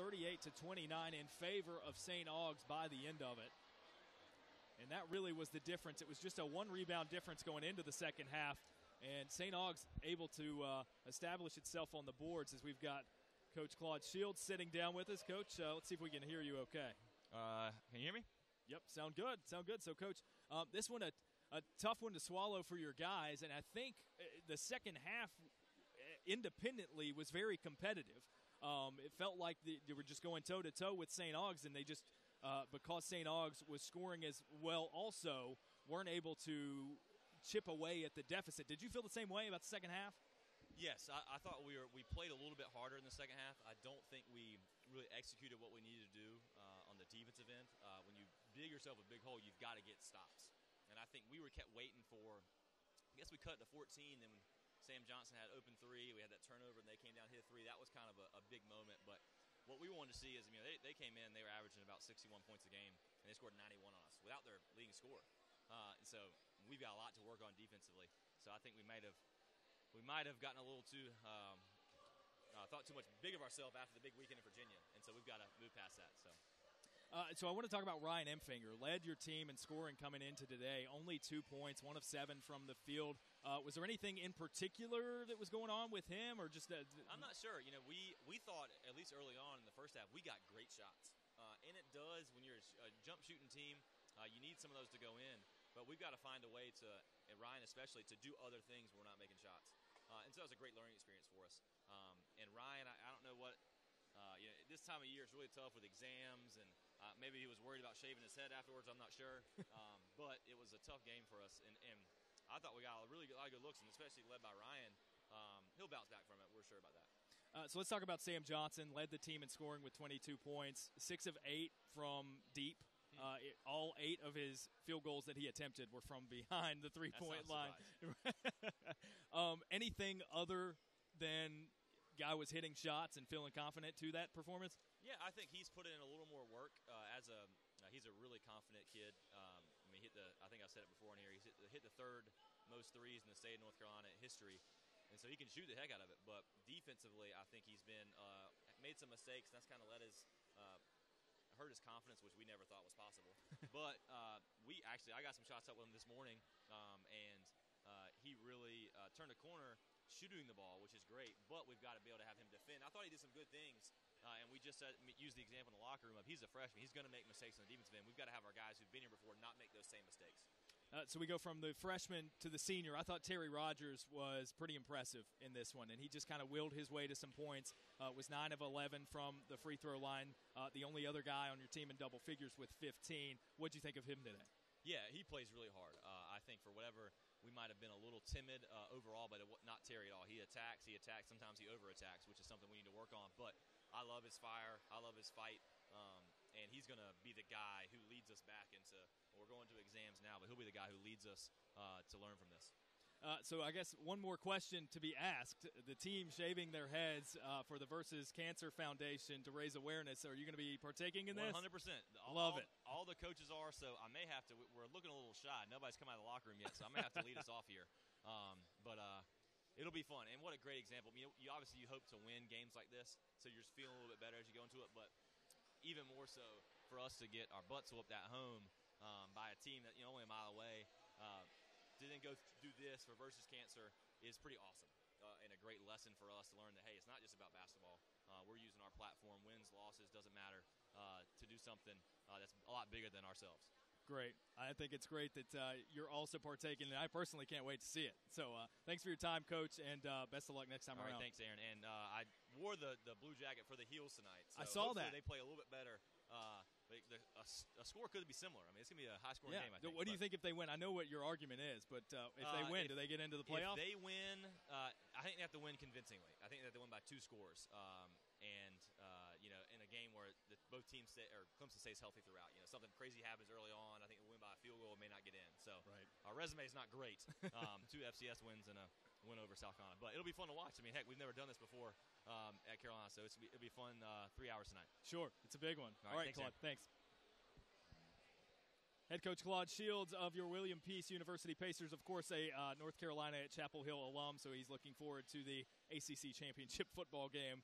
38-29 in favor of St. Aug's by the end of it. And that really was the difference. It was just a one-rebound difference going into the second half. And St. Aug's able to establish itself on the boards as we've got Coach Claude Shields sitting down with us. Coach, let's see if we can hear you okay. Can you hear me? Yep, sound good. So, Coach, this one a tough one to swallow for your guys, and I think the second half independently was very competitive. It felt like they were just going toe-to-toe with St. Aug's, and they just, because St. Aug's was scoring as well also, weren't able to chip away at the deficit. Did you feel the same way about the second half? Yes, I thought we played a little bit harder in the second half. I don't think we really executed what we needed to do on the defensive end. When you dig yourself a big hole, you've got to get stops. And I think we were kept waiting for, I guess we cut to 14, then when Sam Johnson had open three, we had that turnover, and they came down, hit a three. That was kind of a big moment. But what we wanted to see is, they came in, they were averaging about 61 points a game, and they scored 91 on us without their leading scorer. And so we've got a lot to work on defensively. So I think we might have gotten a little too thought too much big of ourselves after the big weekend in Virginia, and so we've got to move past that. So I want to talk about Ryan Empfinger. Led your team in scoring coming into today. Only 2 points, 1 of 7 from the field. Was there anything in particular that was going on with him, or just that? I'm not sure. We thought, at least early on in the first half, we got great shots. And it does when you're a jump shooting team. You need some of those to go in. But we've got to find a way to, and Ryan especially, to do other things when we're not making shots. And so that was a great learning experience for us. And Ryan, I don't know what, this time of year it's really tough with exams, and maybe he was worried about shaving his head afterwards. I'm not sure. But it was a tough game for us. And I thought we got a lot of good looks, and especially led by Ryan. He'll bounce back from it. We're sure about that. So let's talk about Sam Johnson. Led the team in scoring with 22 points, 6 of 8 from deep. All 8 of his field goals that he attempted were from behind the three-point line. Anything other than guy was hitting shots and feeling confident to that performance? Yeah, I think he's put in a little more work. He's a really confident kid. I think I said it before in here. He's hit the third most threes in the state of North Carolina history. And so he can shoot the heck out of it. But defensively, I think he's been made some mistakes. And that's kind of let his hurt his confidence, which we never thought was possible. But I got some shots up with him this morning, and he really turned a corner shooting the ball, which is great. But we've got to be able to have him defend. I thought he did some good things, and we just used the example in the locker room of he's a freshman. He's going to make mistakes on the defensive end. We've got to have our guys who've been here before not make those same mistakes. So we go from the freshman to the senior. I thought Terry Rogers was pretty impressive in this one, and he just kind of willed his way to some points. Was 9 of 11 from the free throw line. The only other guy on your team in double figures with 15. What did you think of him today? Yeah, he plays really hard. I think for whatever we might have been a little timid overall, but not Terry at all. He attacks. Sometimes he over-attacks, which is something we need to work on. But I love his fire. I love his fight. And he's going to be the guy who leads us back into – we're going to exams now, but he'll be the guy who leads us to learn from this. So I guess one more question to be asked. The team shaving their heads for the Versus Cancer Foundation to raise awareness. Are you going to be partaking in this? 100%. Love it. All the coaches are, so I may have to – we're looking a little shy. Nobody's come out of the locker room yet, so I may have to lead us off here. But it'll be fun. And what a great example. You obviously you hope to win games like this, so you're just feeling a little bit better as you go into it. But even more so for us to get our butts whooped at home by a team that only a mile away, to then go do this for Versus Cancer is pretty awesome and a great lesson for us to learn that, hey, it's not just about basketball. We're using our platform, wins, losses, doesn't matter, to do something that's a lot bigger than ourselves. Great. I think it's great that you're also partaking, and I personally can't wait to see it. So thanks for your time, Coach, and best of luck next time around. All right, thanks, Aaron. And I wore the blue jacket for the Heels tonight. So I saw that. They play a little bit better. A score could be similar. I mean, it's going to be a high-scoring game, I think. What do you think if they win? I know what your argument is, but if they win, do they get into the playoffs? If they win, I think they have to win convincingly. I think they have to win by 2 scores. In a game where both teams Clemson stays healthy throughout. Something crazy happens early on. I think we'll win by a field goal and may not get in. So our resume is not great. 2 FCS wins and a win over South Carolina. But it'll be fun to watch. I mean, heck, we've never done this before at Carolina, so it'll be fun 3 hours tonight. Sure. It's a big one. All right, thanks, Claude. Thanks. Head coach Claude Shields of your William Peace University Pacers, of course, a North Carolina at Chapel Hill alum, so he's looking forward to the ACC championship football game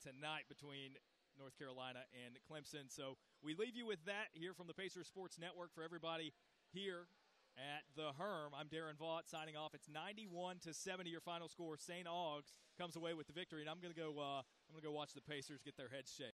tonight between North Carolina and Clemson. So we leave you with that here from the Pacers Sports Network. For everybody here at the Herm, I'm Darren Vaught signing off. It's 91-70 your final score. St. Augs comes away with the victory, and I'm going to go watch the Pacers get their heads shaved.